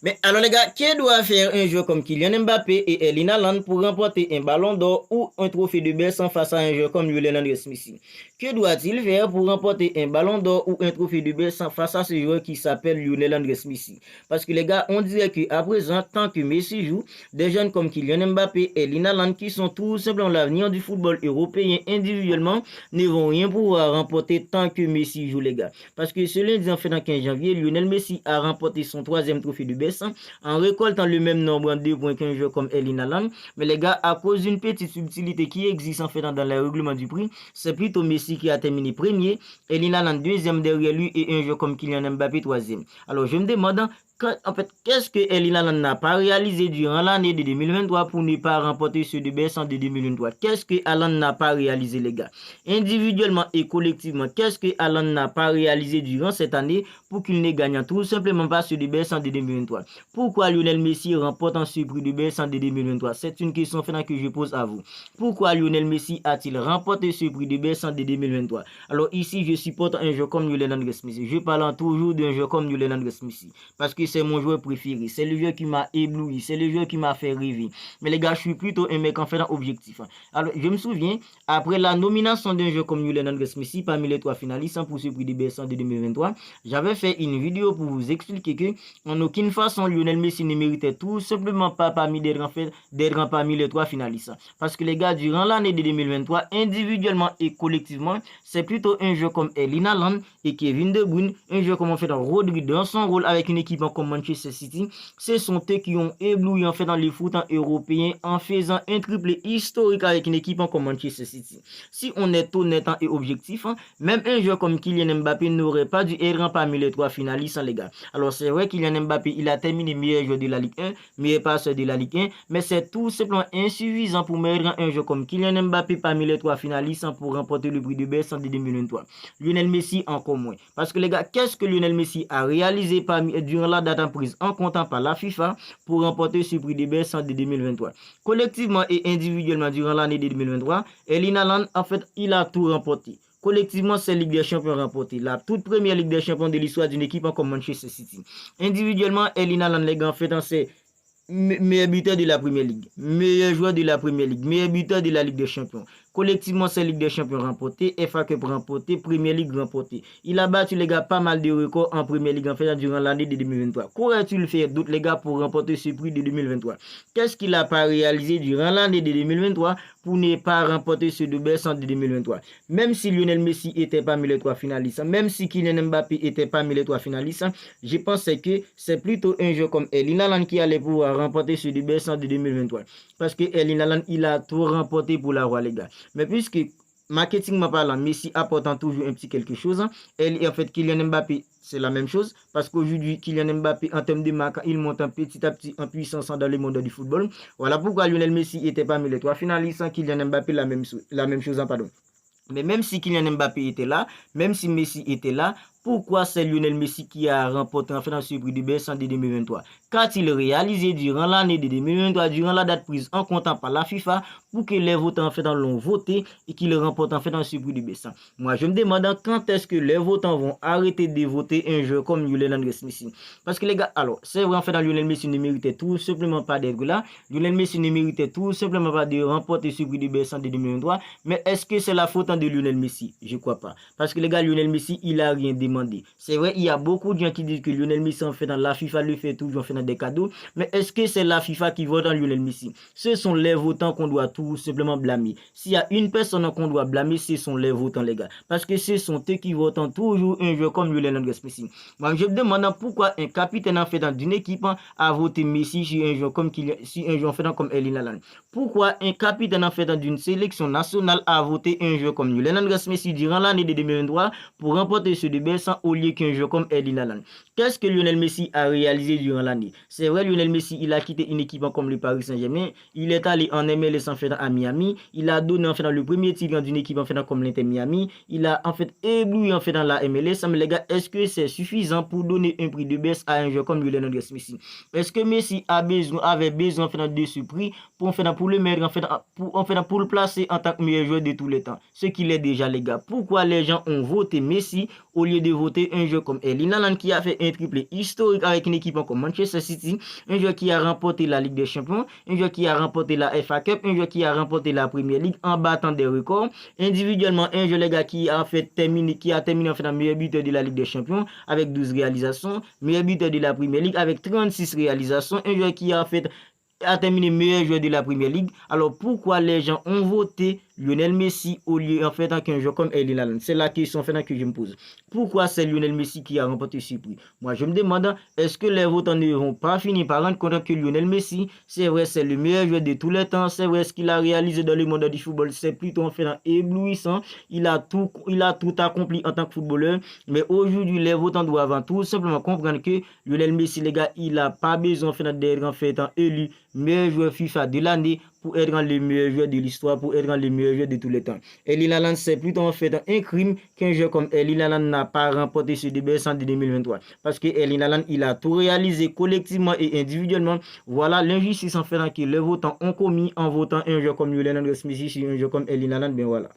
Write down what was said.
Mais alors les gars, qui doit faire un joueur comme Kylian Mbappé et Erling Haaland pour remporter un ballon d'or ou un trophée de Besson face à un joueur comme Lionel Andrés Messi? Que doit-il faire pour remporter un ballon d'or ou un trophée de Besson face à ce joueur qui s'appelle Lionel Andrés Messi? Parce que les gars, on dirait qu'à présent, tant que Messi joue, des jeunes comme Kylian Mbappé et Erling Haaland qui sont tout simplement l'avenir du football européen individuellement ne vont rien pouvoir remporter tant que Messi joue les gars. Parce que ce lundi en fait dans 15 janvier, Lionel Messi a remporté son troisième trophée de Besson en récoltant le même nombre en 2 points qu'un joueur comme Erling Haaland. Mais les gars, à cause d'une petite subtilité qui existe en fait dans le règlement du prix, c'est plutôt Messi qui a terminé premier, Erling Haaland deuxième derrière lui et un joueur comme Kylian Mbappé troisième. Alors je me demande en fait, qu'est-ce que Erling Haaland n'a pas réalisé durant l'année de 2023 pour ne pas remporter ce de Besson de 2023? Qu'est-ce que Haaland n'a pas réalisé les gars? Individuellement et collectivement, qu'est-ce que Haaland n'a pas réalisé durant cette année pour qu'il ne gagne tout simplement pas ce de Besson de 2023? Pourquoi Lionel Messi remporte ce prix de Besson de 2023? C'est une question que je pose à vous. Pourquoi Lionel Messi a-t-il remporté ce prix de Besson de 2023? Alors ici, je supporte un joueur comme Lionel Andrés Messi. Je parle toujours d'un joueur comme Lionel Andrés Messi parce que c'est mon joueur préféré. C'est le joueur qui m'a ébloui. C'est le joueur qui m'a fait rêver. Mais les gars, je suis plutôt un mec en fait objectif. Alors, je me souviens, après la nomination d'un joueur comme Lionel Andrés Messi parmi les 3 finalistes pour ce prix de Besson de 2023, j'avais fait une vidéo pour vous expliquer que en aucune façon Lionel Messi ne méritait tout simplement pas d'être parmi les 3 finalistes. Parce que les gars, durant l'année de 2023, individuellement et collectivement, c'est plutôt un joueur comme Erling Haaland et Kevin De Bruyne, un joueur comme en fait Rodri dans son rôle avec une équipe comme Manchester City. Ce sont eux qui ont ébloui en fait dans les foot européens en faisant un triplé historique avec une équipe comme Manchester City. Si on est honnête et objectif, même un joueur comme Kylian Mbappé n'aurait pas dû être parmi les 3 finalistes les gars. Alors c'est vrai Kylian Mbappé, il a terminé meilleur joueur de la Ligue 1, meilleur passeur de la Ligue 1, mais c'est tout simplement insuffisant pour mettre un joueur comme Kylian Mbappé parmi les 3 finalistes pour remporter le prix de Besson de 2023. Lionel Messi encore moins. Parce que les gars, qu'est-ce que Lionel Messi a réalisé durant la date en prise en comptant par la FIFA pour remporter ce prix de Besson de 2023? Collectivement et individuellement durant l'année de 2023, Erling Haaland, en fait, il a tout remporté. Collectivement, c'est Ligue des Champions remportée. La toute première Ligue des Champions de l'histoire d'une équipe comme Manchester City. Individuellement, Erling Haaland, les gars, en fait, c'est meilleur buteur de la Première Ligue, meilleur joueur de la Première Ligue, meilleur buteur de la Ligue des Champions. Collectivement, c'est Ligue des Champions remportée, FA Cup remporté, Premier League remporté. Il a battu les gars pas mal de records en Premier League en fait durant l'année de 2023. Qu'aurait-il fait d'autres les gars pour remporter ce prix de 2023? Qu'est-ce qu'il n'a pas réalisé durant l'année de 2023 pour ne pas remporter ce de Besson de 2023? Même si Lionel Messi était parmi les 3 finalistes, même si Kylian Mbappé était parmi les 3 finalistes, je pense que c'est plutôt un joueur comme Erling Haaland qui allait pouvoir remporter ce de Besson de 2023. Parce que Erling Haaland, il a tout remporté pour la roi les gars. Mais puisque marketing parlant, Messi apportant toujours un petit quelque chose, et en fait Kylian Mbappé c'est la même chose parce qu'aujourd'hui Kylian Mbappé en termes de marque il monte petit à petit en puissance dans le monde du football. Voilà pourquoi Lionel Messi était parmi les 3 finalistes, Kylian Mbappé la même chose pardon. Mais même si Kylian Mbappé était là, même si Messi était là, pourquoi c'est Lionel Messi qui a remporté en fait ce prix de Besson de 2023? Qu'a-t-il réalisé durant l'année de 2023, durant la date prise en comptant par la FIFA pour que les votants en fait l'ont voté et qu'il remporte en fait ce prix de Besson? Moi, je me demande quand est-ce que les votants vont arrêter de voter un joueur comme Lionel Andrés Messi. Parce que les gars, alors, c'est vrai en fait Lionel Messi ne méritait tout simplement pas d'être là. Lionel Messi ne méritait tout simplement pas de remporter ce prix de Besson de 2023. Mais est-ce que c'est la faute de Lionel Messi? Je crois pas. Parce que les gars, Lionel Messi, il a rien demandé. C'est vrai, il y a beaucoup de gens qui disent que Lionel Messi en fait dans la FIFA lui fait toujours fait dans des cadeaux. Mais est-ce que c'est la FIFA qui vote en Lionel Messi? Ce sont les votants qu'on doit tout simplement blâmer. S'il y a une personne qu'on doit blâmer, ce sont les votants les gars. Parce que ce sont eux qui votent toujours un joueur comme Lionel Andrés Messi. Moi, je me demande pourquoi un capitaine en fait d'une équipe a voté Messi sur un joueur comme comme Erling Haaland. Pourquoi un capitaine en fait d'une sélection nationale a voté un joueur comme Lionel Andrés Messi durant l'année de 2023 pour remporter ce de Besson au lieu qu'un joueur comme Erling Haaland? Qu'est-ce que Lionel Messi a réalisé durant l'année? C'est vrai, Lionel Messi, il a quitté une équipe comme le Paris Saint-Germain. Il est allé en MLS en fait à Miami. Il a donné en fait dans le premier titre d'une équipe en fait comme l'Inter Miami. Il a en fait ébloui en fait dans la MLS. Mais les gars, est-ce que c'est suffisant pour donner un prix de baisse à un joueur comme Lionel Andrés Messi? Est-ce que Messi avait besoin en fait de ce prix pour le mettre pour le placer en tant que meilleur joueur de tous les temps? Ce qu'il est déjà les gars. Pourquoi les gens ont voté Messi au lieu de voter un joueur comme Erling Haaland qui a fait un triplé historique avec une équipe comme Manchester City, un joueur qui a remporté la Ligue des Champions, un joueur qui a remporté la FA Cup, un joueur qui a remporté la Premier League en battant des records. Individuellement, un joueur les gars qui a terminé en fait en meilleur buteur de la Ligue des Champions avec 12 réalisations, meilleur buteur de la Premier League avec 36 réalisations, un joueur qui a terminé meilleur joueur de la Premier League. Alors pourquoi les gens ont voté Lionel Messi au lieu en fait qu'un joueur comme Erling Haaland? C'est la question en fait que je me pose. Pourquoi c'est Lionel Messi qui a remporté ce prix? Moi je me demande, est-ce que les votants ne vont pas finir par rendre compte que Lionel Messi, c'est vrai, c'est le meilleur joueur de tous les temps, c'est vrai, ce qu'il a réalisé dans le monde du football, c'est plutôt en fait éblouissant, il a tout accompli en tant que footballeur, mais aujourd'hui les votants doivent tout simplement comprendre que Lionel Messi, les gars, il n'a pas besoin en fait d'être en fait élu meilleur joueur FIFA de l'année pour être le meilleur joueur de l'histoire, pour être le meilleur joueur de tous les temps. Erling Haaland, c'est plutôt en fait un crime qu'un joueur comme Erling Haaland n'a pas remporté ce DBS en 2023. Parce que Erling Haaland, il a tout réalisé collectivement et individuellement. Voilà l'injustice en fait que les votants ont commis en votant un joueur comme Lionel Messi sur un joueur comme Erling Haaland. Ben voilà.